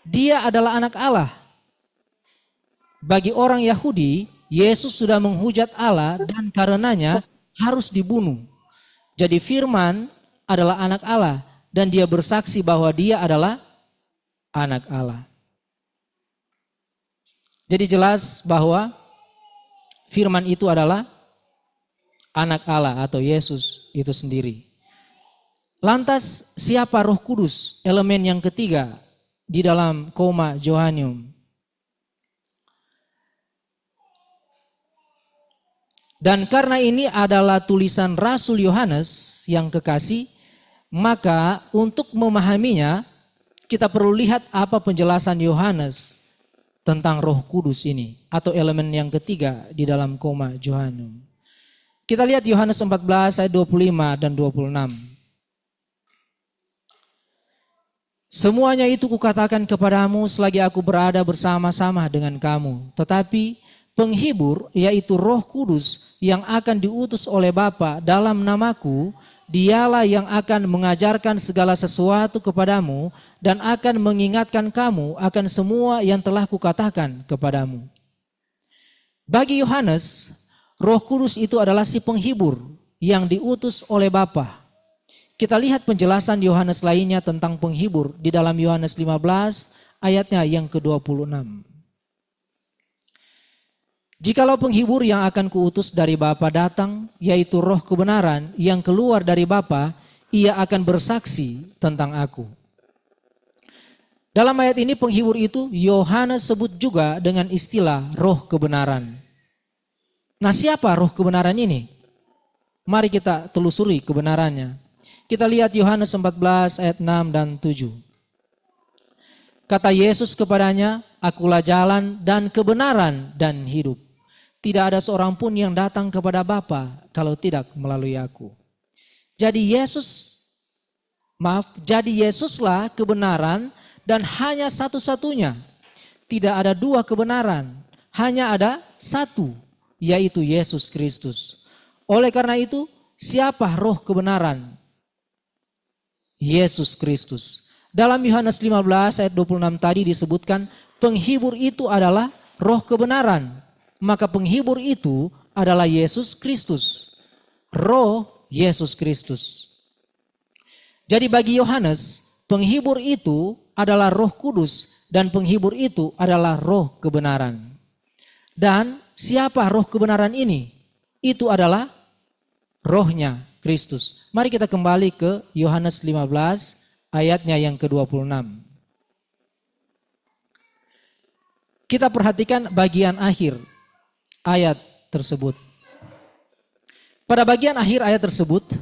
dia adalah anak Allah. Bagi orang Yahudi, Yesus sudah menghujat Allah dan karenanya harus dibunuh. Jadi firman adalah anak Allah dan dia bersaksi bahwa dia adalah anak Allah. Jadi jelas bahwa firman itu adalah anak Allah atau Yesus itu sendiri. Lantas siapa Roh Kudus? Elemen yang ketiga di dalam koma Johannium. Dan karena ini adalah tulisan Rasul Yohanes yang kekasih, maka untuk memahaminya kita perlu lihat apa penjelasan Yohanes tentang Roh Kudus ini atau elemen yang ketiga di dalam koma Johannium. Kita lihat Yohanes 14 ayat 25 dan 26. Semuanya itu kukatakan kepadamu selagi aku berada bersama-sama dengan kamu. Tetapi penghibur yaitu Roh Kudus yang akan diutus oleh Bapa dalam namaku, dialah yang akan mengajarkan segala sesuatu kepadamu dan akan mengingatkan kamu akan semua yang telah kukatakan kepadamu. Bagi Yohanes, Roh Kudus itu adalah si penghibur yang diutus oleh Bapa. Kita lihat penjelasan Yohanes lainnya tentang penghibur di dalam Yohanes 15 ayatnya yang ke-26. Jikalau penghibur yang akan kuutus dari Bapa datang, yaitu Roh kebenaran yang keluar dari Bapa, ia akan bersaksi tentang aku. Dalam ayat ini penghibur itu Yohanes sebut juga dengan istilah Roh kebenaran. Nah, siapa Roh kebenaran ini? Mari kita telusuri kebenarannya. Kita lihat Yohanes 14 ayat 6 dan 7. Kata Yesus kepadanya, akulah jalan dan kebenaran dan hidup. Tidak ada seorang pun yang datang kepada Bapa kalau tidak melalui aku. Jadi Yesuslah kebenaran dan hanya satu-satunya. Tidak ada dua kebenaran, hanya ada satu, yaitu Yesus Kristus. Oleh karena itu, siapa Roh kebenaran? Yesus Kristus. Dalam Yohanes 15 ayat 26 tadi disebutkan penghibur itu adalah Roh kebenaran. Maka penghibur itu adalah Yesus Kristus. Roh Yesus Kristus. Jadi bagi Yohanes, penghibur itu adalah Roh Kudus dan penghibur itu adalah Roh kebenaran. Dan siapa Roh kebenaran ini? Itu adalah Rohnya Kristus. Mari kita kembali ke Yohanes 15 ayatnya yang ke-26. Kita perhatikan bagian akhir ayat tersebut. Pada bagian akhir ayat tersebut,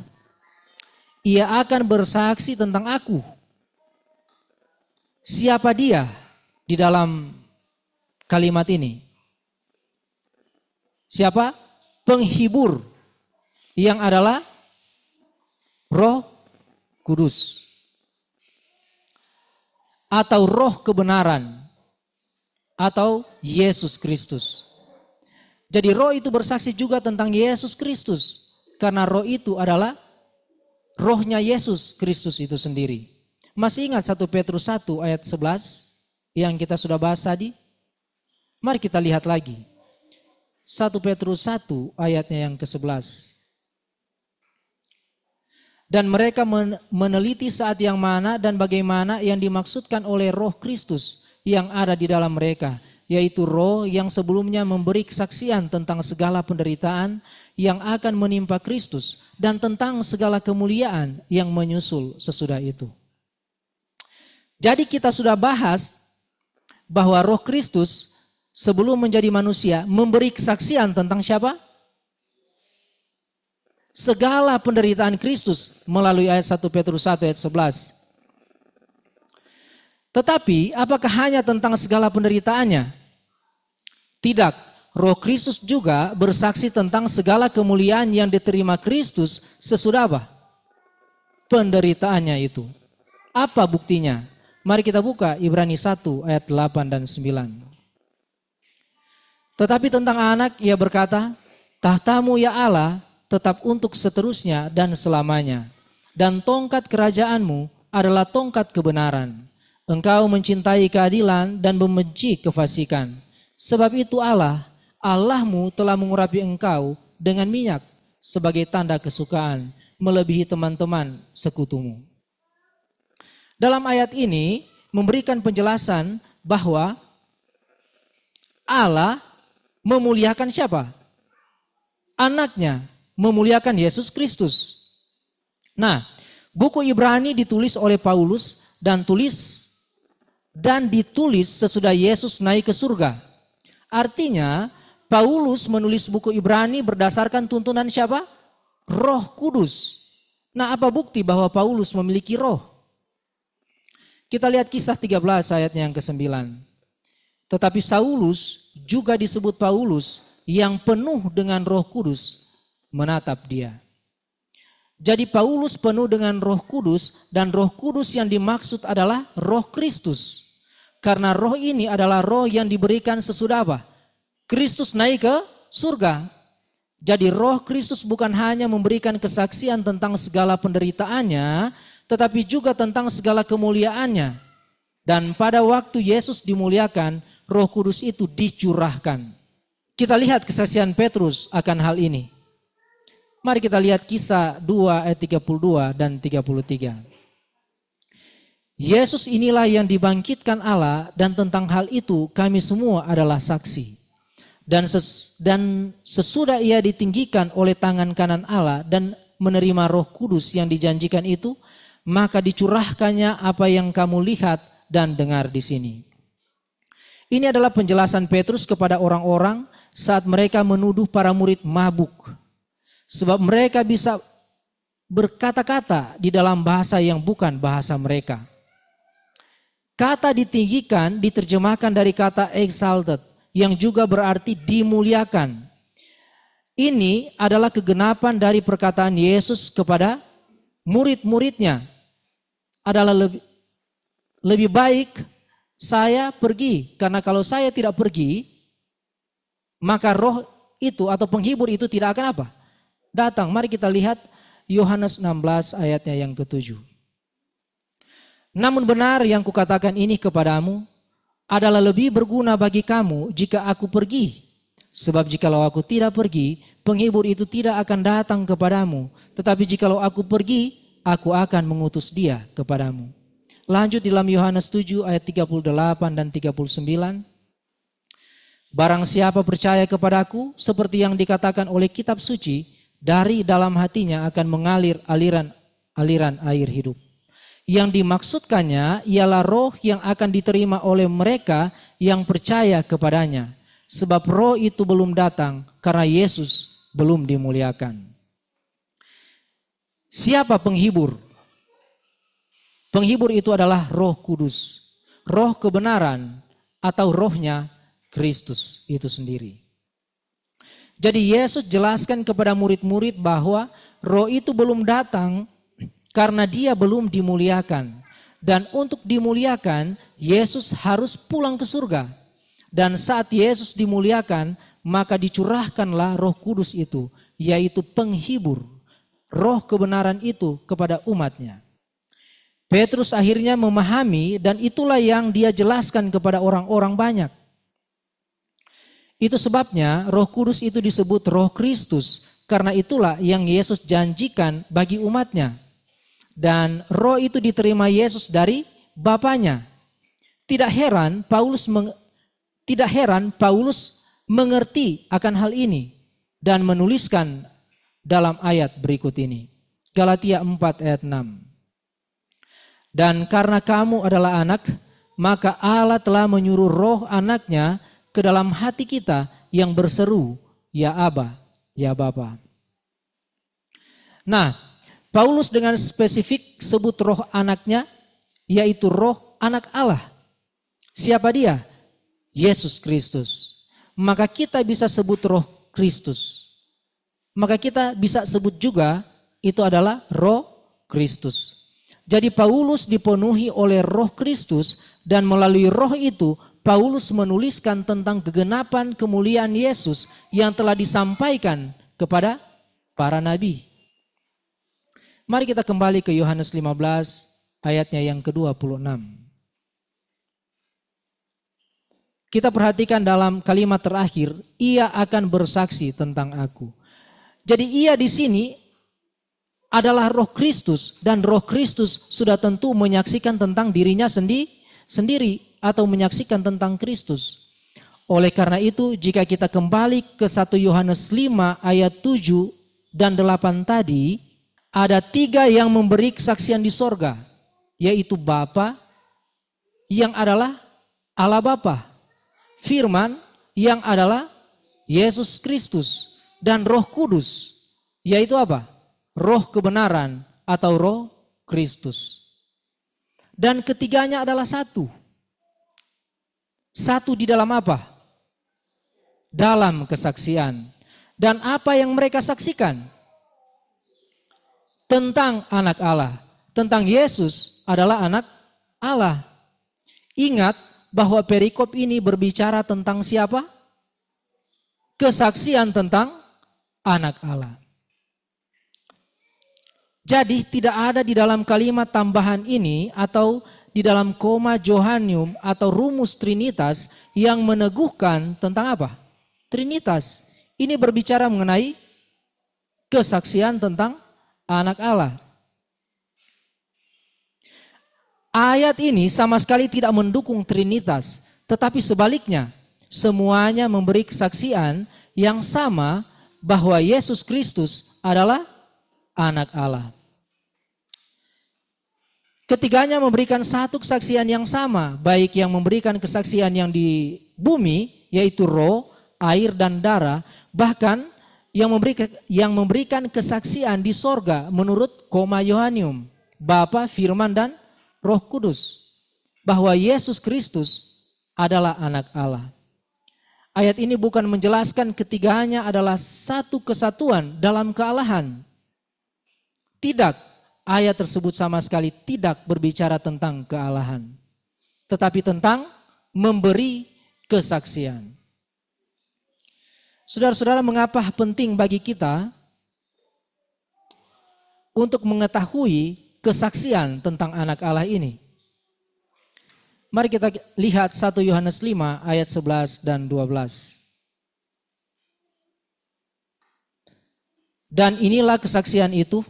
ia akan bersaksi tentang aku. Siapa dia di dalam kalimat ini? Siapa? Penghibur yang adalah Roh Kudus atau Roh kebenaran atau Yesus Kristus. Jadi Roh itu bersaksi juga tentang Yesus Kristus karena Roh itu adalah Rohnya Yesus Kristus itu sendiri. Masih ingat 1 Petrus 1 ayat 11 yang kita sudah bahas tadi? Mari kita lihat lagi. 1 Petrus 1 ayatnya yang ke-11. Dan mereka meneliti saat yang mana dan bagaimana yang dimaksudkan oleh Roh Kristus yang ada di dalam mereka, yaitu Roh yang sebelumnya memberi kesaksian tentang segala penderitaan yang akan menimpa Kristus dan tentang segala kemuliaan yang menyusul sesudah itu. Jadi kita sudah bahas bahwa Roh Kristus sebelum menjadi manusia memberi kesaksian tentang siapa? Segala penderitaan Kristus melalui ayat 1 Petrus 1 ayat 11. Tetapi apakah hanya tentang segala penderitaannya? Tidak, Roh Kristus juga bersaksi tentang segala kemuliaan yang diterima Kristus sesudah apa? Penderitaannya itu. Apa buktinya? Mari kita buka Ibrani 1 ayat 8 dan 9. Tetapi tentang anak ia berkata, tahtamu ya Allah tetap untuk seterusnya dan selamanya. Dan tongkat kerajaanmu adalah tongkat kebenaran. Engkau mencintai keadilan dan membenci kefasikan. Sebab itu Allahmu telah mengurapi engkau dengan minyak sebagai tanda kesukaan, melebihi teman-teman sekutumu. Dalam ayat ini memberikan penjelasan bahwa Allah memuliakan siapa? Anaknya, memuliakan Yesus Kristus. Nah, buku Ibrani ditulis oleh Paulus dan ditulis sesudah Yesus naik ke surga. Artinya, Paulus menulis buku Ibrani berdasarkan tuntunan siapa? Roh Kudus. Nah, apa bukti bahwa Paulus memiliki roh? Kita lihat Kisah 13 ayatnya yang ke-9. Tetapi Saulus juga disebut Paulus yang penuh dengan Roh Kudus menatap dia. Jadi Paulus penuh dengan Roh Kudus, dan Roh Kudus yang dimaksud adalah Roh Kristus. Karena roh ini adalah roh yang diberikan sesudah apa? Kristus naik ke surga. Jadi Roh Kristus bukan hanya memberikan kesaksian tentang segala penderitaannya, tetapi juga tentang segala kemuliaannya. Dan pada waktu Yesus dimuliakan, Roh Kudus itu dicurahkan. Kita lihat kesaksian Petrus akan hal ini. Mari kita lihat Kisah 2 ayat 32 dan 33. Yesus inilah yang dibangkitkan Allah, dan tentang hal itu kami semua adalah saksi. Dan sesudah ia ditinggikan oleh tangan kanan Allah dan menerima Roh Kudus yang dijanjikan itu, maka dicurahkannya apa yang kamu lihat dan dengar di sini. Ini adalah penjelasan Petrus kepada orang-orang saat mereka menuduh para murid mabuk. Sebab mereka bisa berkata-kata di dalam bahasa yang bukan bahasa mereka. Kata ditinggikan diterjemahkan dari kata exalted, yang juga berarti dimuliakan. Ini adalah kegenapan dari perkataan Yesus kepada murid-muridnya. Adalah lebih baik saya pergi, karena kalau saya tidak pergi, maka roh itu atau penghibur itu tidak akan apa? Datang. Mari kita lihat Yohanes 16 ayatnya yang ke-7. Namun benar yang kukatakan ini kepadamu adalah lebih berguna bagi kamu jika aku pergi. Sebab jikalau aku tidak pergi, penghibur itu tidak akan datang kepadamu. Tetapi jikalau aku pergi, aku akan mengutus dia kepadamu. Lanjut dalam Yohanes 7 ayat 38 dan 39. Barang siapa percaya kepadaku, seperti yang dikatakan oleh kitab suci, dari dalam hatinya akan mengalir aliran air hidup. Yang dimaksudkannya ialah roh yang akan diterima oleh mereka yang percaya kepadanya. Sebab roh itu belum datang karena Yesus belum dimuliakan. Siapa penghibur? Penghibur itu adalah Roh Kudus. Roh kebenaran atau rohnya Kristus itu sendiri. Jadi Yesus jelaskan kepada murid-murid bahwa roh itu belum datang karena dia belum dimuliakan. Dan untuk dimuliakan, Yesus harus pulang ke surga. Dan saat Yesus dimuliakan, maka dicurahkanlah Roh Kudus itu, yaitu penghibur, roh kebenaran itu kepada umatnya. Petrus akhirnya memahami, dan itulah yang dia jelaskan kepada orang-orang banyak. Itu sebabnya Roh Kudus itu disebut Roh Kristus, karena itulah yang Yesus janjikan bagi umatnya. Dan roh itu diterima Yesus dari Bapanya. Tidak heran Paulus mengerti akan hal ini dan menuliskan dalam ayat berikut ini. Galatia 4 ayat 6. Dan karena kamu adalah anak, maka Allah telah menyuruh roh anaknya ke dalam hati kita yang berseru, ya Aba, ya Bapa. Nah, Paulus dengan spesifik sebut roh anaknya, yaitu roh anak Allah. Siapa dia? Yesus Kristus. Maka kita bisa sebut roh Kristus. Maka kita bisa sebut juga itu adalah roh Kristus. Jadi Paulus dipenuhi oleh roh Kristus, dan melalui roh itu Paulus menuliskan tentang kegenapan kemuliaan Yesus yang telah disampaikan kepada para nabi. Mari kita kembali ke Yohanes 15 ayatnya yang ke-26. Kita perhatikan dalam kalimat terakhir, ia akan bersaksi tentang aku. Jadi ia di sini adalah Roh Kristus, dan Roh Kristus sudah tentu menyaksikan tentang dirinya sendiri atau menyaksikan tentang Kristus. Oleh karena itu, jika kita kembali ke 1 Yohanes 5 ayat 7 dan 8 tadi, ada 3 yang memberi kesaksian di sorga, yaitu Bapa yang adalah Allah Bapa, Firman yang adalah Yesus Kristus, dan Roh Kudus, yaitu apa? Roh kebenaran atau Roh Kristus. Dan ketiganya adalah satu. Satu di dalam apa? Dalam kesaksian. Dan apa yang mereka saksikan? Tentang anak Allah. Tentang Yesus adalah anak Allah. Ingat bahwa perikop ini berbicara tentang siapa? Kesaksian tentang anak Allah. Jadi tidak ada di dalam kalimat tambahan ini atau di dalam koma Johannium atau rumus Trinitas yang meneguhkan tentang apa? Trinitas. Ini berbicara mengenai kesaksian tentang anak Allah. Ayat ini sama sekali tidak mendukung Trinitas, tetapi sebaliknya semuanya memberi kesaksian yang sama bahwa Yesus Kristus adalah anak Allah. Ketiganya memberikan satu kesaksian yang sama, baik yang memberikan kesaksian yang di bumi, yaitu roh, air, dan darah, bahkan yang memberikan kesaksian di sorga menurut koma Yohannium, Bapa, Firman, dan Roh Kudus, bahwa Yesus Kristus adalah anak Allah. Ayat ini bukan menjelaskan ketiganya adalah satu kesatuan dalam kealahan. Tidak, ayat tersebut sama sekali tidak berbicara tentang kealahan, tetapi tentang memberi kesaksian. Saudara-saudara, mengapa penting bagi kita untuk mengetahui kesaksian tentang anak Allah ini? Mari kita lihat 1 Yohanes 5 ayat 11 dan 12. Dan inilah kesaksian itu,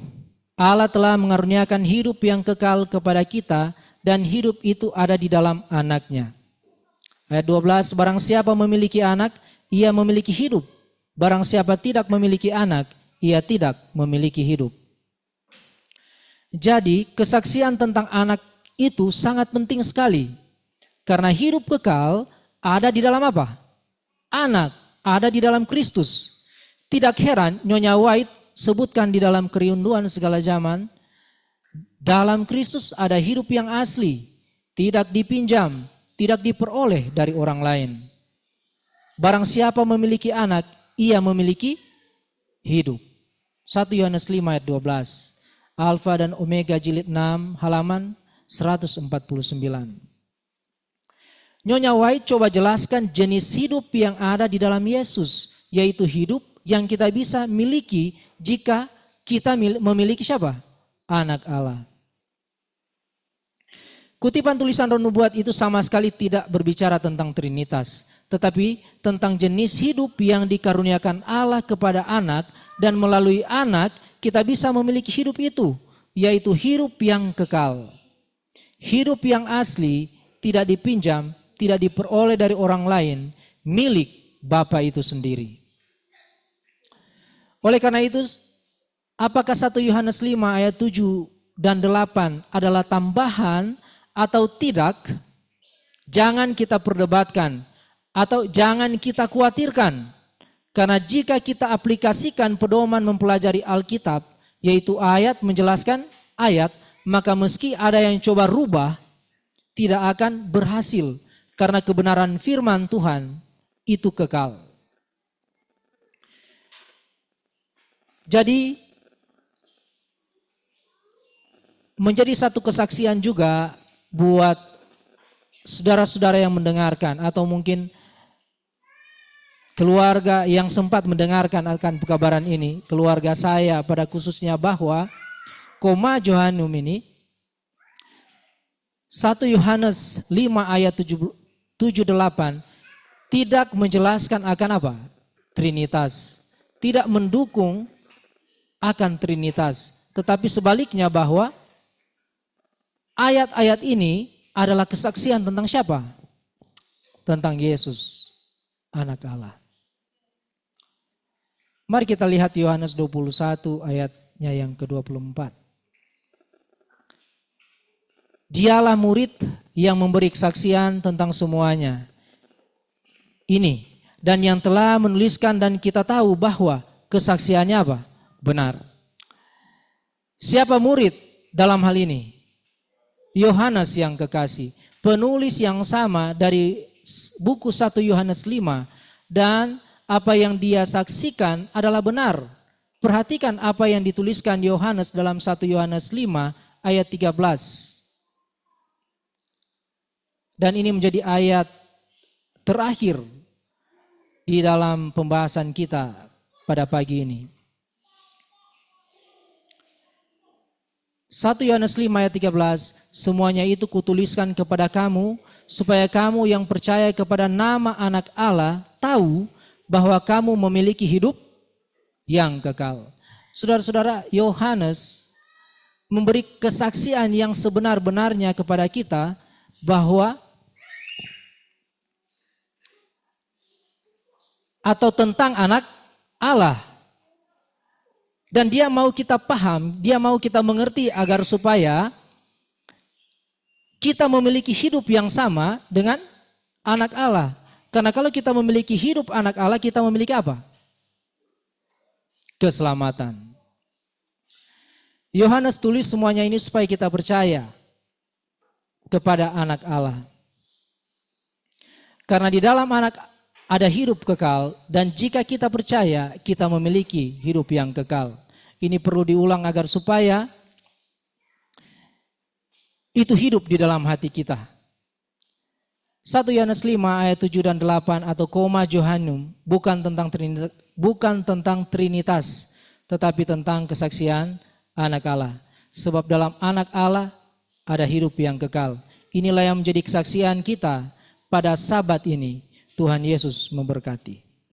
Allah telah mengaruniakan hidup yang kekal kepada kita, dan hidup itu ada di dalam anaknya. Ayat 12, barang siapa memiliki anak, ia memiliki hidup. Barang siapa tidak memiliki anak, ia tidak memiliki hidup. Jadi kesaksian tentang anak itu sangat penting sekali. Karena hidup kekal ada di dalam apa? Anak, ada di dalam Kristus. Tidak heran Nyonya White sebutkan di dalam Kerinduan Segala Zaman, dalam Kristus ada hidup yang asli, tidak dipinjam, tidak diperoleh dari orang lain. Barang siapa memiliki anak, ia memiliki hidup. 1 Yohanes 5 ayat 12. Alfa dan Omega jilid 6 halaman 149. Nyonya White coba jelaskan jenis hidup yang ada di dalam Yesus, yaitu hidup yang kita bisa miliki jika kita memiliki siapa? Anak Allah. Kutipan tulisan Roh Nubuat itu sama sekali tidak berbicara tentang Trinitas, tetapi tentang jenis hidup yang dikaruniakan Allah kepada anak, dan melalui anak kita bisa memiliki hidup itu, yaitu hidup yang kekal. Hidup yang asli, tidak dipinjam, tidak diperoleh dari orang lain, milik Bapa itu sendiri. Oleh karena itu, apakah 1 Yohanes 5 ayat 7 dan 8 adalah tambahan atau tidak? Jangan kita perdebatkan atau jangan kita khawatirkan. Karena jika kita aplikasikan pedoman mempelajari Alkitab, yaitu ayat menjelaskan ayat, maka meski ada yang coba rubah, tidak akan berhasil. Karena kebenaran firman Tuhan itu kekal. Jadi menjadi satu kesaksian juga buat saudara-saudara yang mendengarkan, atau mungkin keluarga yang sempat mendengarkan akan pekabaran ini, keluarga saya pada khususnya, bahwa koma Johannium ini 1 Yohanes 5 ayat 7-8 tidak menjelaskan akan apa? Trinitas. Tidak mendukung akan Trinitas. Tetapi sebaliknya bahwa ayat-ayat ini adalah kesaksian tentang siapa? Tentang Yesus, anak Allah. Mari kita lihat Yohanes 21 ayatnya yang ke-24. Dialah murid yang memberi kesaksian tentang semuanya. Ini. Dan yang telah menuliskan dan kita tahu bahwa kesaksiannya apa? Benar. Siapa murid dalam hal ini? Yohanes yang kekasih. Penulis yang sama dari buku 1 Yohanes 5. Dan apa yang dia saksikan adalah benar. Perhatikan apa yang dituliskan Yohanes dalam 1 Yohanes 5 ayat 13. Dan ini menjadi ayat terakhir di dalam pembahasan kita pada pagi ini. 1 Yohanes 5 ayat 13, semuanya itu kutuliskan kepada kamu, supaya kamu yang percaya kepada nama anak Allah tahu bahwa kamu memiliki hidup yang kekal. Saudara-saudara, Yohanes memberi kesaksian yang sebenar-benarnya kepada kita bahwa atau tentang anak Allah. Dan dia mau kita paham, dia mau kita mengerti agar supaya kita memiliki hidup yang sama dengan anak Allah. Karena kalau kita memiliki hidup anak Allah, kita memiliki apa? Keselamatan. Yohanes tulis semuanya ini supaya kita percaya kepada anak Allah. Karena di dalam anak ada hidup kekal, dan jika kita percaya, kita memiliki hidup yang kekal. Ini perlu diulang agar supaya itu hidup di dalam hati kita. 1 Yohanes 5 ayat 7 dan 8 atau koma Johanum bukan tentang Trinitas, tetapi tentang kesaksian anak Allah. Sebab dalam anak Allah ada hidup yang kekal. Inilah yang menjadi kesaksian kita pada Sabat ini. Tuhan Yesus memberkati.